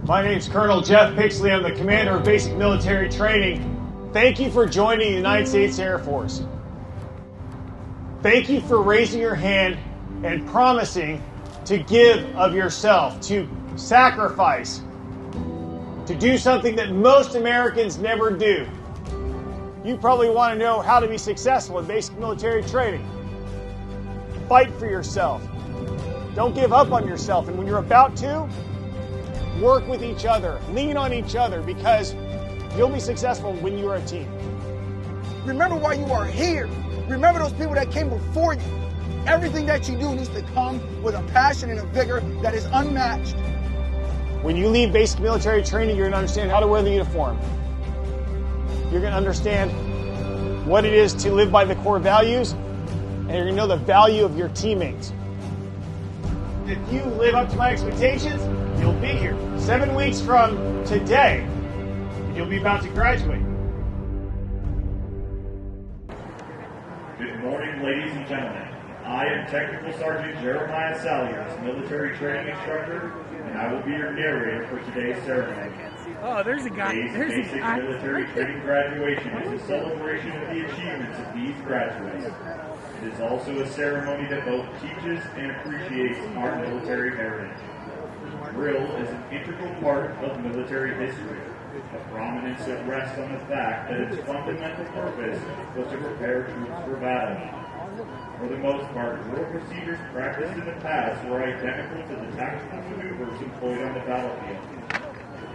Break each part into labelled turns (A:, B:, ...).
A: My name's Colonel Jeff Pixley. I'm the commander of basic military training. Thank you for joining the United States Air Force. Thank you for raising your hand and promising to give of yourself, to sacrifice, to do something that most Americans never do. You probably want to know how to be successful in basic military training. Fight for yourself. Don't give up on yourself. And when you're about to, work with each other. Lean on each other, because you'll be successful when you're a team.
B: Remember why you are here. Remember those people that came before you. Everything that you do needs to come with a passion and a vigor that is unmatched.
A: When you leave basic military training, you're going to understand how to wear the uniform. You're going to understand what it is to live by the core values, and you're going to know the value of your teammates. If you live up to my expectations, you'll be here 7 weeks from today, and you'll be about to graduate.
C: Good morning, ladies and gentlemen. I am Technical Sergeant Jeremiah Salyers, military training instructor, and I will be your narrator for today's ceremony.
D: Oh, there's a guy.
C: Today's
D: There's
C: basic
D: a guy.
C: military training graduation is a celebration of the achievements of these graduates. It is also a ceremony that both teaches and appreciates our military heritage. Drill is an integral part of military history, a prominence that rests on the fact that its fundamental purpose was to prepare troops for battle. For the most part, drill procedures practiced in the past were identical to the tactical maneuvers employed on the battlefield.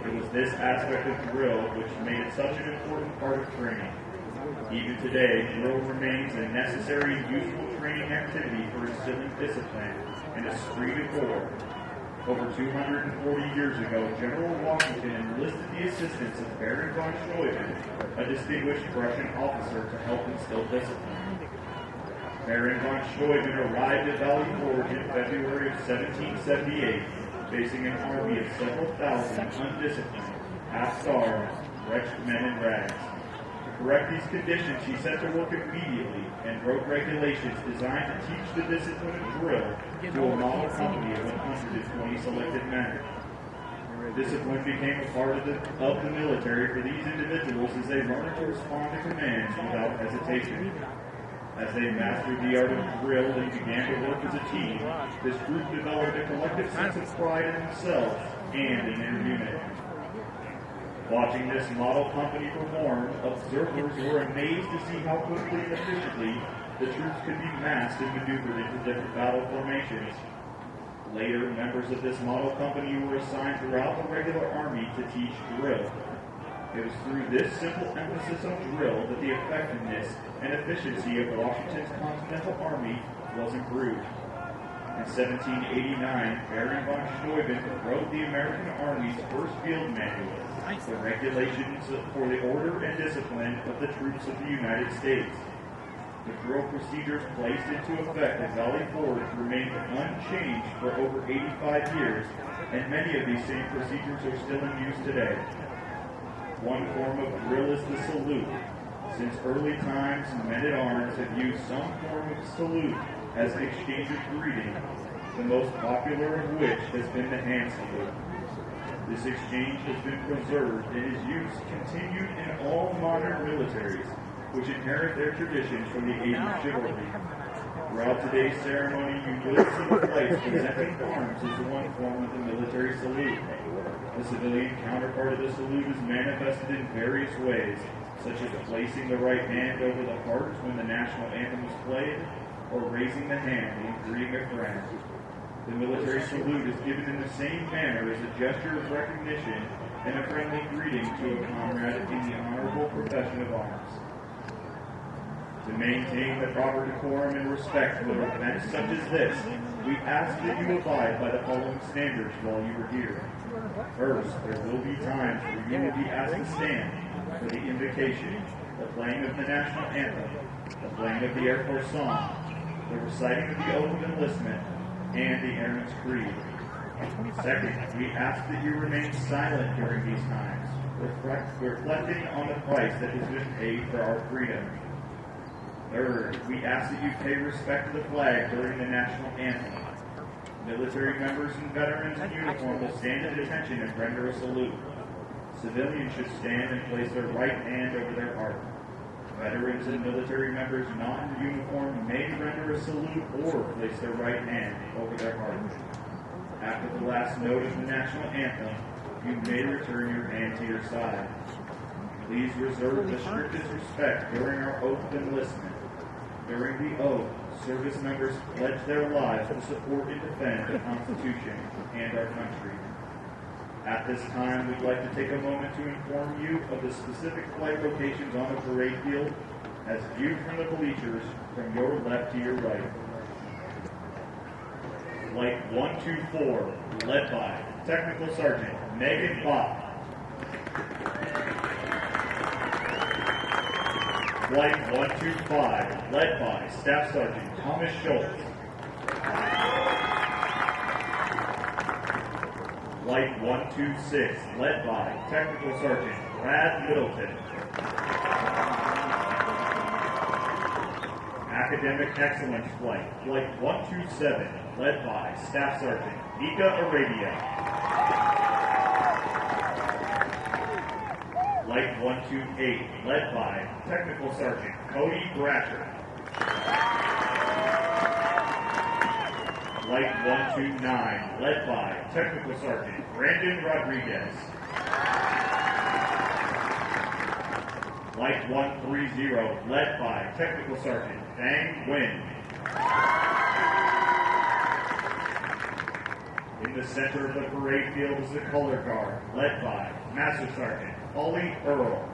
C: It was this aspect of drill which made it such an important part of training. Even today, drill remains a necessary and useful training activity for instilling discipline and esprit de corps. Over 240 years ago, General Washington enlisted the assistance of Baron von Steuben, a distinguished Prussian officer, to help instill discipline. Baron von Steuben arrived at Valley Forge in February of 1778, facing an army of several thousand undisciplined, half-starved, wretched men in rags. To correct these conditions, he set to work immediately and wrote regulations designed to teach the discipline of drill to a model company of 120 selected men. Discipline became a part of the military for these individuals as they learned to respond to commands without hesitation. As they mastered the art of drill and began to work as a team, this group developed a collective sense of pride in themselves and in their unit. Watching this model company perform, observers were amazed to see how quickly and efficiently the troops could be massed and maneuvered into different battle formations. Later, members of this model company were assigned throughout the regular army to teach drill. It was through this simple emphasis on drill that the effectiveness and efficiency of Washington's Continental Army was improved. In 1789, Baron von Steuben wrote the American Army's first field manual, the regulations for the order and discipline of the troops of the United States. The drill procedures placed into effect at Valley Forge remained unchanged for over 85 years, and many of these same procedures are still in use today. One form of drill is the salute. Since early times, men-at-arms have used some form of salute as an exchange of greeting, the most popular of which has been the hand salute. This exchange has been preserved and its use continued in all modern militaries, which inherit their traditions from the age of chivalry. Throughout today's ceremony, you will see flights presenting arms as one form of the military salute. The civilian counterpart of the salute is manifested in various ways, such as placing the right hand over the heart when the national anthem is played, or raising the hand in greeting a friend. The military salute is given in the same manner as a gesture of recognition and a friendly greeting to a comrade in the honorable profession of arms. To maintain the proper decorum and respect for events such as this, we ask that you abide by the following standards while you are here. First, there will be times where you will be asked to stand for the invocation, the playing of the national anthem, the playing of the Air Force song, the reciting of the oath of enlistment, and the Airman's Creed. Second, we ask that you remain silent during these times, reflecting on the price that has been paid for our freedom. Third, we ask that you pay respect to the flag during the national anthem. Military members and veterans in uniform will stand at attention and render a salute. Civilians should stand and place their right hand over their heart. Veterans and military members not in uniform may render a salute or place their right hand over their heart. After the last note of the national anthem, you may return your hand to your side. Please reserve the strictest respect during our oath of enlistment. During the oath, service members pledge their lives to support and defend the Constitution and our country. At this time, we'd like to take a moment to inform you of the specific flight locations on the parade field as viewed from the bleachers from your left to your right. Flight 124, led by Technical Sergeant Megan Bach. Flight 125, led by Staff Sergeant Thomas Schultz. Flight 126, led by Technical Sergeant Brad Middleton. Academic Excellence Flight, Flight 127, led by Staff Sergeant Mika Arabia. Flight 128, led by Technical Sergeant Cody Bratcher. Flight 129, led by Technical Sergeant Brandon Rodriguez. Flight 130, led by Technical Sergeant Fang Nguyen. In the center of the parade field is the color guard, led by Master Sergeant Ollie Earl.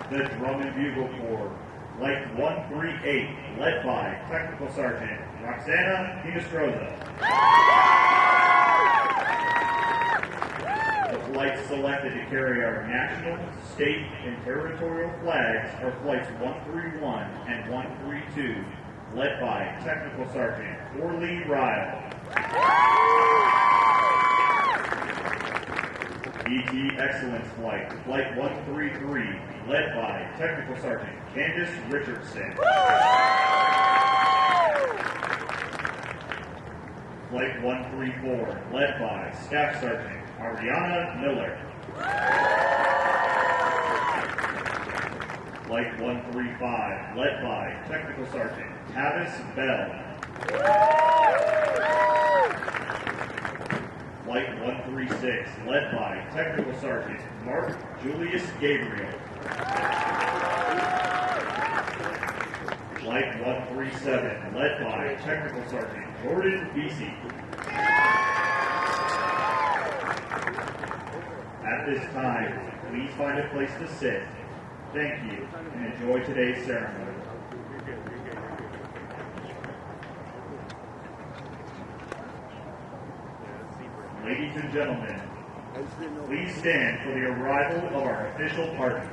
C: The Drum and Bugle Corps, Flight 138, led by Technical Sergeant Roxana Pinestroza. The flights selected to carry our national, state, and territorial flags are Flights 131 and 132, led by Technical Sergeant Orly Ryle. ET Excellence Flight, Flight 133, led by Technical Sergeant Candace Richardson. Flight 134, led by Staff Sergeant Ariana Miller. Flight 135, led by Technical Sergeant Tavis Bell. Flight 136, led by Technical Sergeant Mark Julius Gabriel. Flight 137, led by Technical Sergeant Jordan Vesey. At this time, please find a place to sit. Thank you, and enjoy today's ceremony. Ladies and gentlemen, please stand for the arrival of our official party.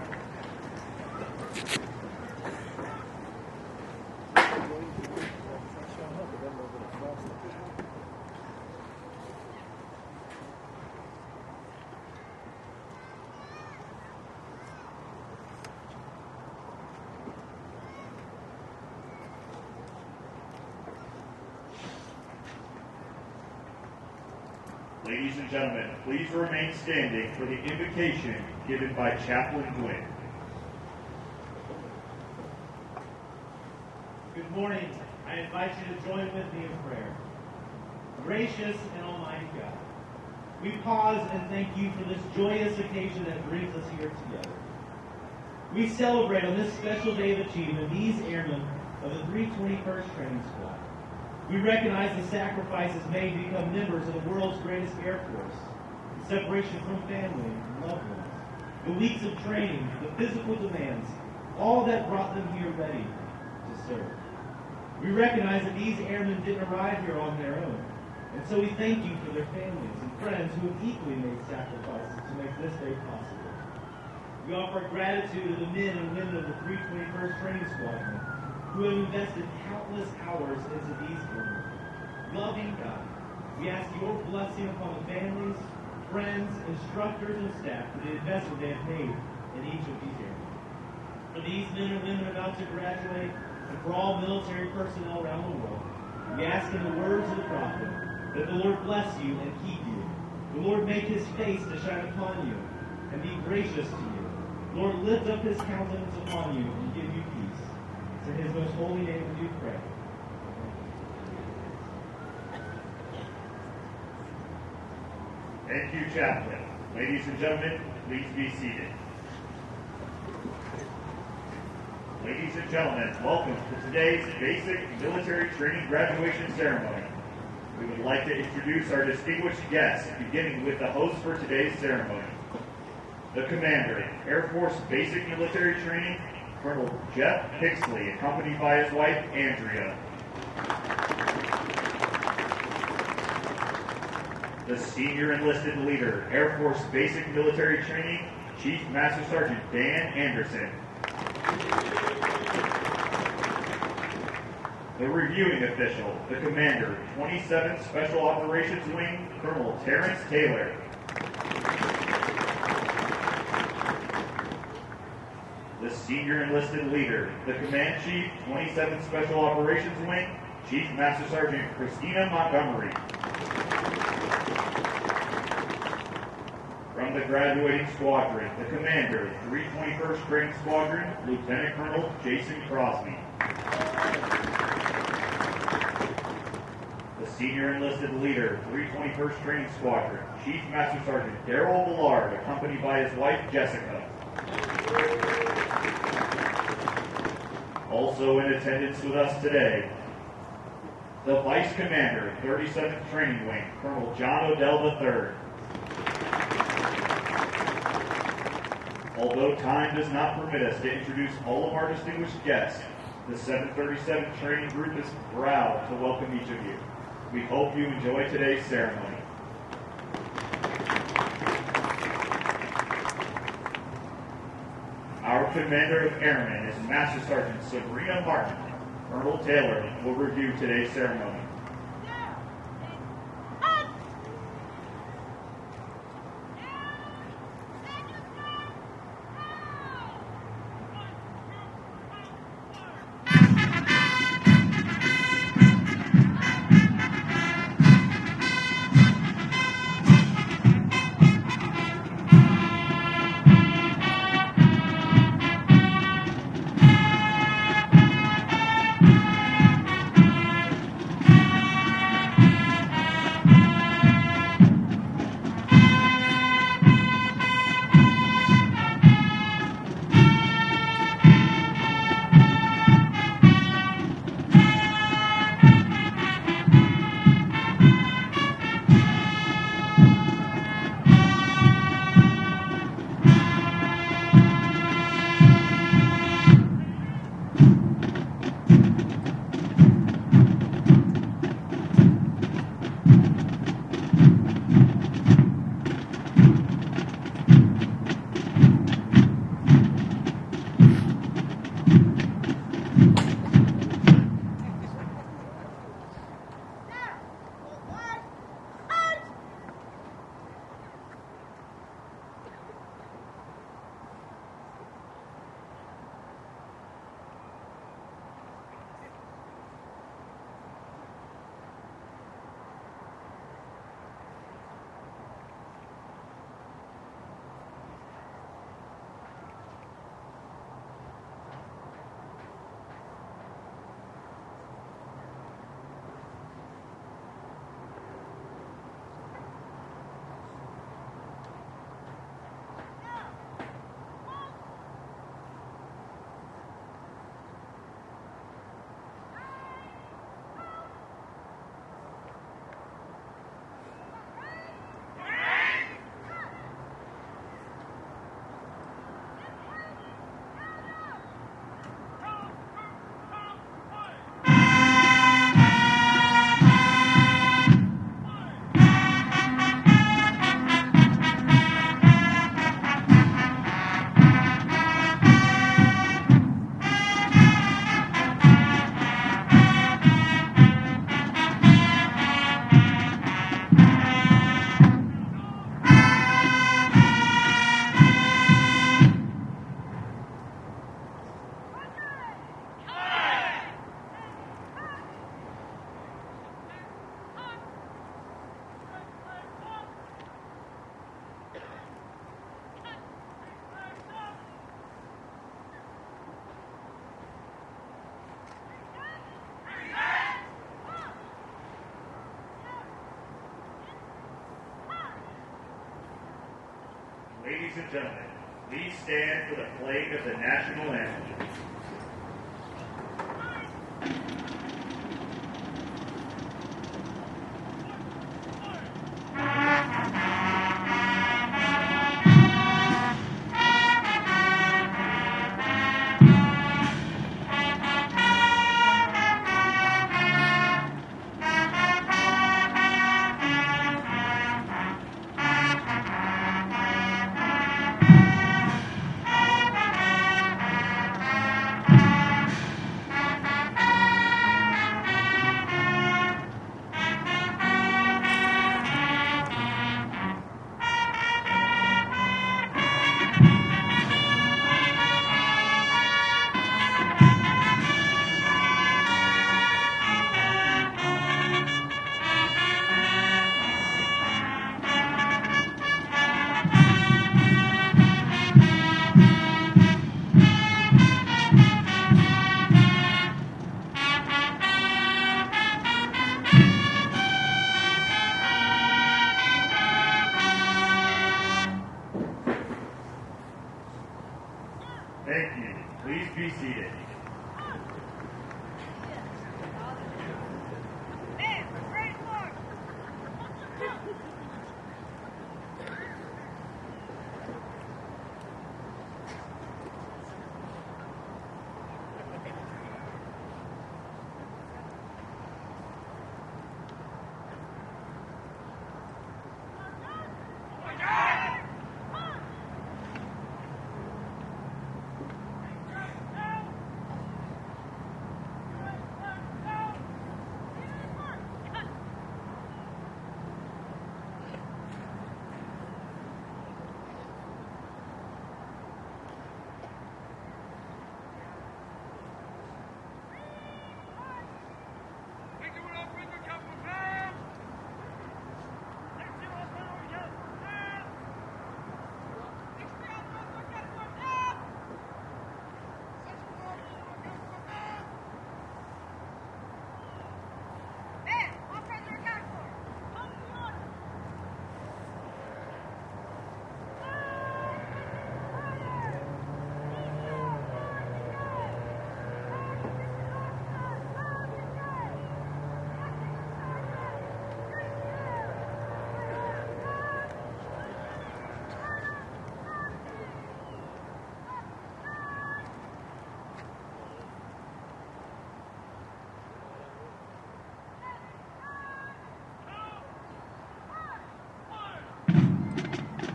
C: Ladies and gentlemen, please remain standing for the invocation given by Chaplain Gwynn.
D: Good morning. I invite you to join with me in prayer. Gracious and Almighty God, we pause and thank you for this joyous occasion that brings us here together. We celebrate on this special day of achievement these airmen of the 321st Training Squad. We recognize the sacrifices made to become members of the world's greatest Air Force, the separation from family and loved ones, the weeks of training, the physical demands, all that brought them here ready to serve. We recognize that these airmen didn't arrive here on their own, and so we thank you for their families and friends who have equally made sacrifices to make this day possible. We offer gratitude to the men and women of the 321st Training Squadron who have invested countless hours into these airmen. Loving God, we ask your blessing upon the families, friends, instructors, and staff for the investment they have made in each of these airmen. For these men and women about to graduate, and for all military personnel around the world, we ask in the words of the prophet that the Lord bless you and keep you. The Lord make his face to shine upon you and be gracious to you. The Lord lift up his countenance upon you and give you peace. It's in his most holy name we do pray.
C: Thank you, Chaplain. Ladies and gentlemen, please be seated. Ladies and gentlemen, welcome to today's basic military training graduation ceremony. We would like to introduce our distinguished guests, beginning with the host for today's ceremony. The Commander, Air Force Basic Military Training, Colonel Jeff Pixley, accompanied by his wife, Andrea. The Senior Enlisted Leader, Air Force Basic Military Training, Chief Master Sergeant Dan Anderson. The Reviewing Official, the Commander, 27th Special Operations Wing, Colonel Terrence Taylor. The Senior Enlisted Leader, the Command Chief, 27th Special Operations Wing, Chief Master Sergeant Christina Montgomery. From the Graduating Squadron, the Commander, 321st Training Squadron, Lieutenant Colonel Jason Crosby. The Senior Enlisted Leader, 321st Training Squadron, Chief Master Sergeant Daryll Villiard, accompanied by his wife Jessica. Also in attendance with us today, the Vice Commander, 37th Training Wing, Colonel John Odell III. Although time does not permit us to introduce all of our distinguished guests, the 737 Training Group is proud to welcome each of you. We hope you enjoy today's ceremony. Our Commander of Airmen is Master Sergeant Sabrina Martin. Colonel Taylor will review today's ceremony. Ladies and gentlemen, please stand for the playing of the national anthem. Thank you. Please be seated.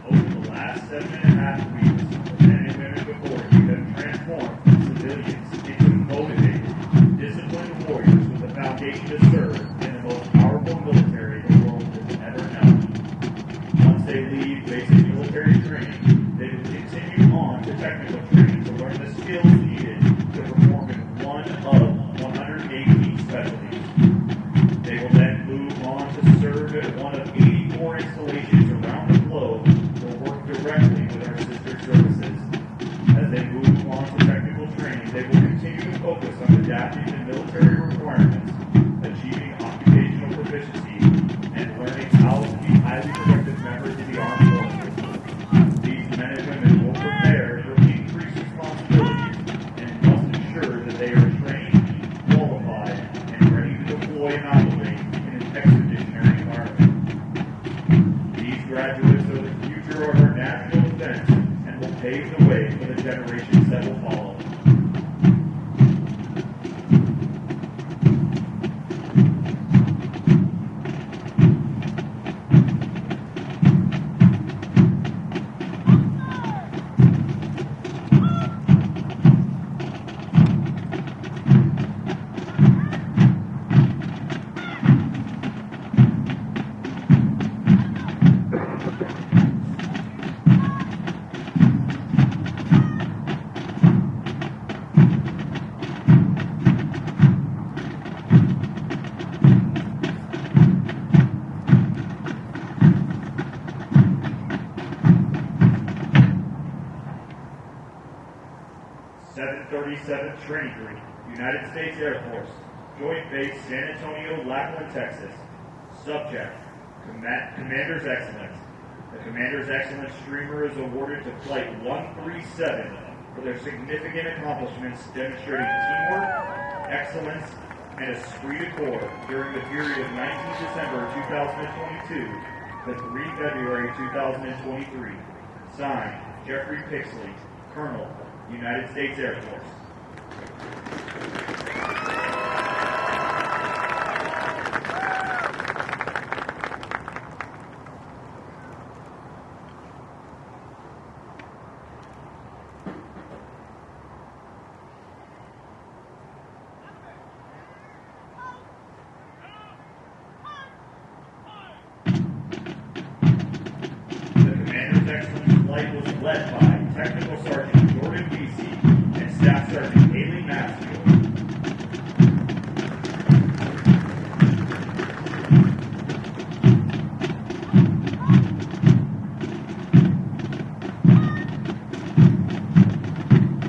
C: Over the last 7.5 weeks, men and women before you have transformed from civilians into motivated, disciplined warriors with the foundation to serve in the most powerful military the world has ever known. Once they leave basic military training, they will continue on to technical training to learn the skills needed to perform in one of 118 specialties. They will then move on to serve at one of 84 installations around the globe or work directly with our sister services. As they move on to technical training, they will continue to focus on adapting to military requirements, achieving occupational proficiency, and learning how to be highly productive members of the armed forces. These men and women will prepare for increased responsibilities and must ensure that they are trained, qualified, and ready to deploy and operate in an expeditionary environment. These graduates are the future of our national defense and will pave the way for the generations that will follow. Training Group, United States Air Force, Joint Base San Antonio-Lackland, Texas. Subject, Commander's Excellence. Commander's Excellence Streamer is awarded to Flight 137 for their significant accomplishments demonstrating teamwork, excellence, and esprit de corps during the period of 19 December 2022 to 3 February 2023. Signed, Jeffrey Pixley, Colonel, United States Air Force. Flight was led by Technical Sergeant Jordan Beasy and Staff Sergeant Haley Mansfield.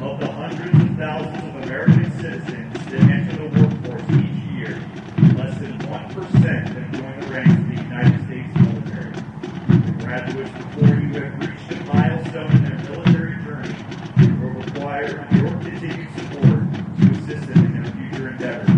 C: Of the hundreds of thousands of American citizens that enter the workforce each year, less than 1% have joined the ranks of the United States military. The graduates before you have reached a milestone in their military journey and will require your continued support to assist them in their future endeavors.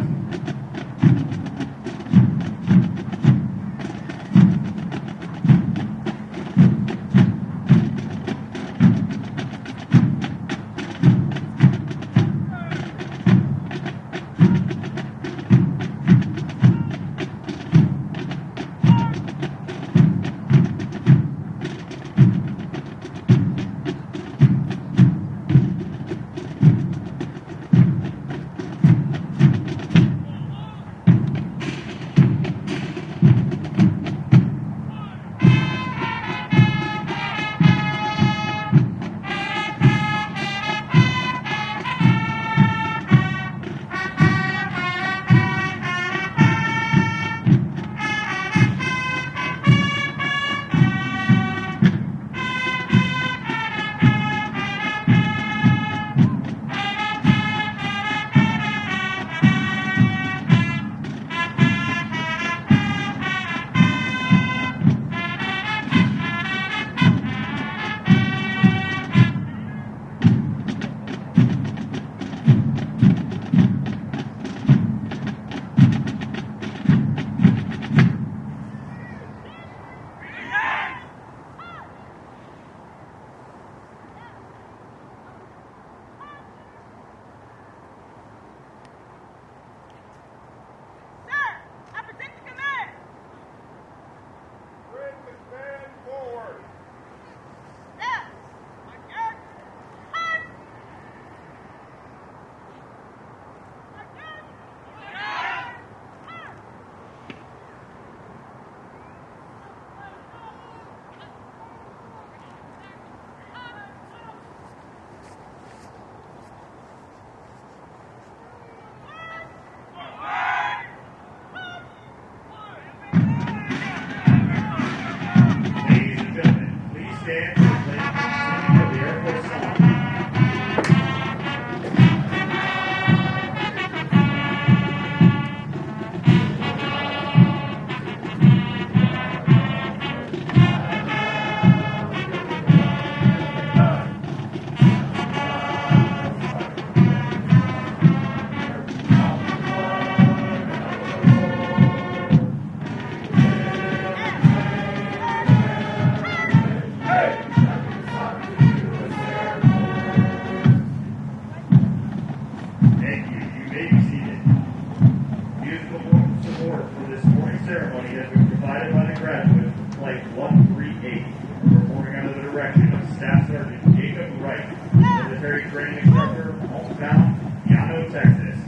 C: Military Training Instructor, hometown, Keynote, Texas.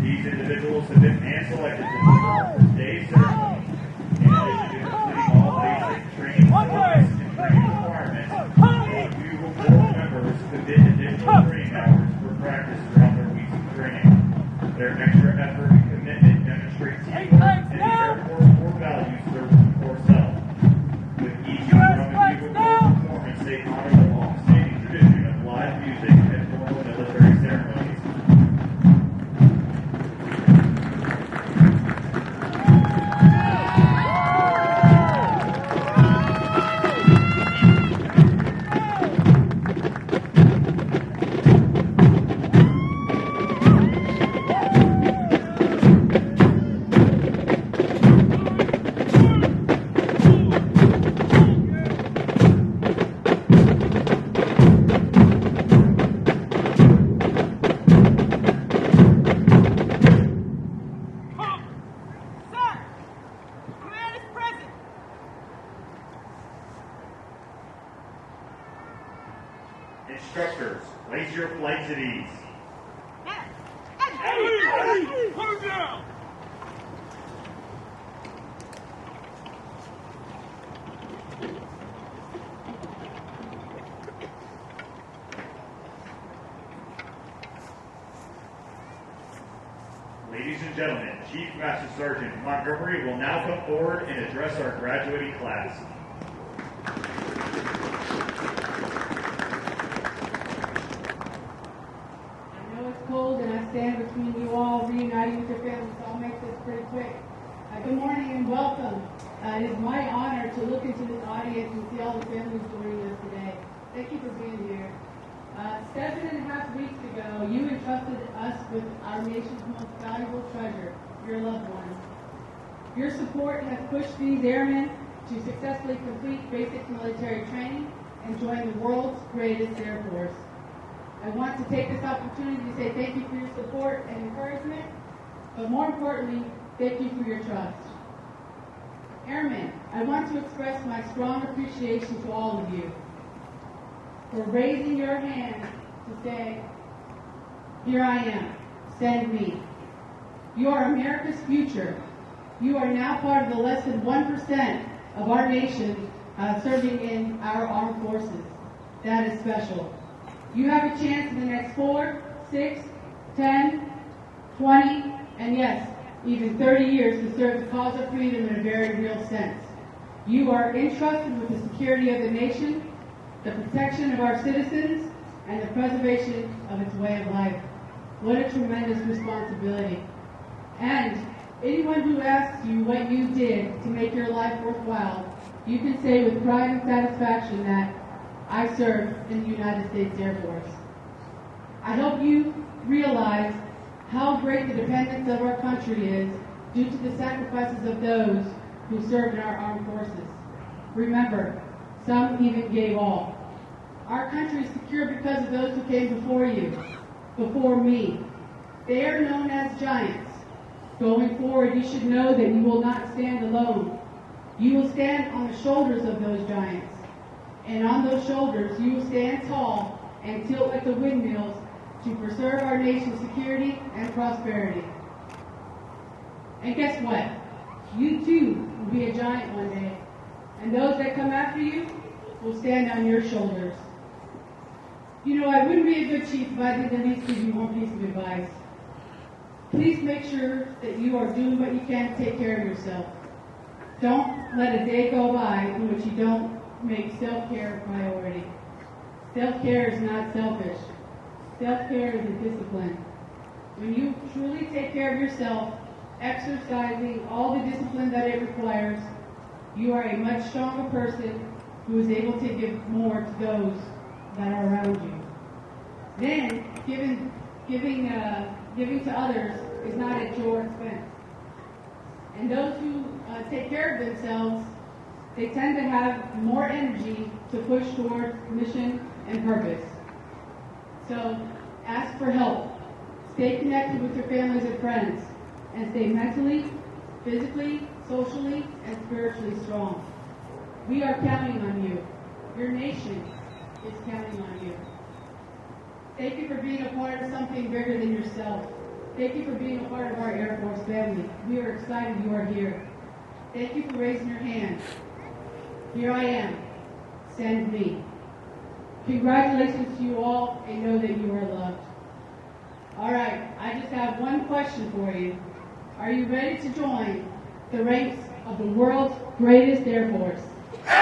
C: These individuals have been hand-selected to perform today's ceremony. In addition to completing all basic training facilities and training requirements, AU board members commit additional training hours for practice throughout their weeks of training. Their extra effort and commitment demonstrate teamwork and the Air Force core values service before self. With each Roman Bugle Corps performance, they honor the long-standing tradition of live music at formal military ceremonies. Ladies and gentlemen, Chief Master Sergeant Montgomery will now come forward and address our graduating class.
E: I know it's cold and I stand between you all, reuniting with your families, so I'll make this pretty quick. Good morning and welcome. It is my honor to look into this audience and see all the families joining us today. Thank you for being here. 7.5 weeks ago, you entrusted us with our nation's most valuable treasure, your loved ones. Your support has pushed these airmen to successfully complete basic military training and join the world's greatest Air Force. I want to take this opportunity to say thank you for your support and encouragement, but more importantly, thank you for your trust. Airmen, I want to express my strong appreciation to all of you for raising your hand to say, here I am, send me. You are America's future. You are now part of the less than 1% of our nation serving in our armed forces. That is special. You have a chance in the next 4, 6, 10, 20, and yes, even 30 years to serve the cause of freedom in a very real sense. You are entrusted with the security of the nation, the protection of our citizens, and the preservation of its way of life. What a tremendous responsibility. And anyone who asks you what you did to make your life worthwhile, you can say with pride and satisfaction that I served in the United States Air Force. I hope you realize how great the dependence of our country is due to the sacrifices of those who serve in our armed forces. Remember, some even gave all. Our country is secure because of those who came before you, before me. They are known as giants. Going forward, you should know that you will not stand alone. You will stand on the shoulders of those giants. And on those shoulders, you will stand tall and tilt like the windmills to preserve our nation's security and prosperity. And guess what? You too will be a giant one day. And those that come after you will stand on your shoulders. You know, I wouldn't be a good chief if I didn't at least give you one piece of advice. Please make sure that you are doing what you can to take care of yourself. Don't let a day go by in which you don't make self-care a priority. Self-care is not selfish. Self-care is a discipline. When you truly take care of yourself, exercising all the discipline that it requires, you are a much stronger person who is able to give more to those that are around you. Then, giving to others is not at your expense. And those who take care of themselves, they tend to have more energy to push towards mission and purpose. So, ask for help. Stay connected with your families and friends, and stay mentally, physically, socially, and spiritually strong. We are counting on you. Your nation is counting on you. Thank you for being a part of something bigger than yourself. Thank you for being a part of our Air Force family. We are excited you are here. Thank you for raising your hand. Here I am. Send me. Congratulations to you all, and know that you are loved. All right, I just have one question for you. Are you ready to join the ranks of the world's greatest Air Force? I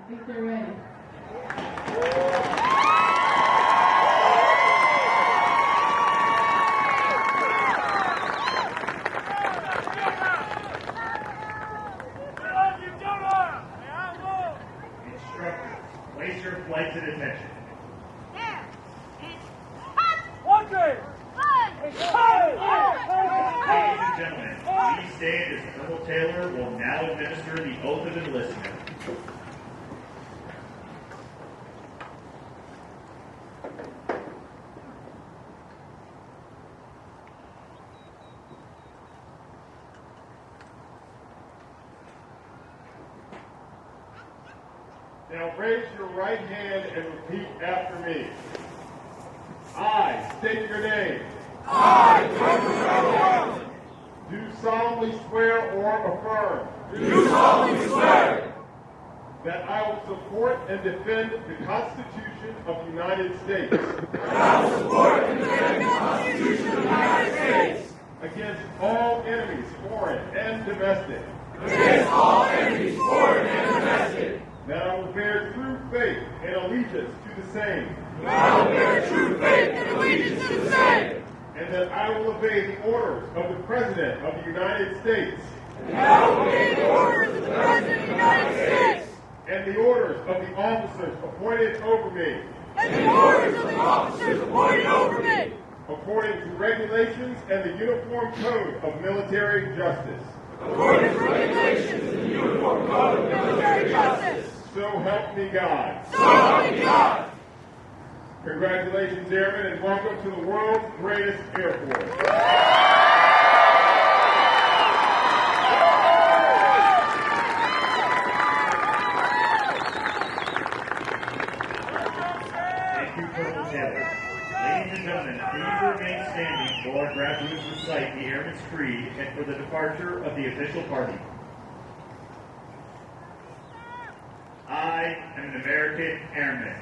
E: think they're ready.
C: Instructors, place your flights at attention. Ladies and gentlemen, please stand as Colonel Taylor will now administer the oath of enlistment.
F: Now raise your right hand and repeat after me. I state your name.
G: I, Daryll,
F: Do solemnly swear or affirm.
G: do solemnly swear
F: That I will support and defend the Constitution of the United States.
G: That I will support and defend the Constitution of the United States.
F: Against all enemies, foreign and domestic.
G: Against all enemies, foreign and domestic.
F: That I will bear true faith and allegiance to the same.
G: That I will bear true faith and allegiance to the same.
F: And that I will obey the orders of the President of the United States.
G: And that I will obey the orders of the President of the United States.
F: And the orders of the officers appointed over me.
G: And the orders of the officers appointed over me.
F: According to regulations and the Uniform Code of Military Justice.
G: According to regulations and the Uniform Code of Military Justice.
F: So help me God.
G: So help me God.
F: Congratulations, Airmen, and welcome to the world's greatest Air Force.
C: Ladies and gentlemen, please remain standing while our graduates recite the Airman's Creed and for the departure of the official party. I am an American Airman.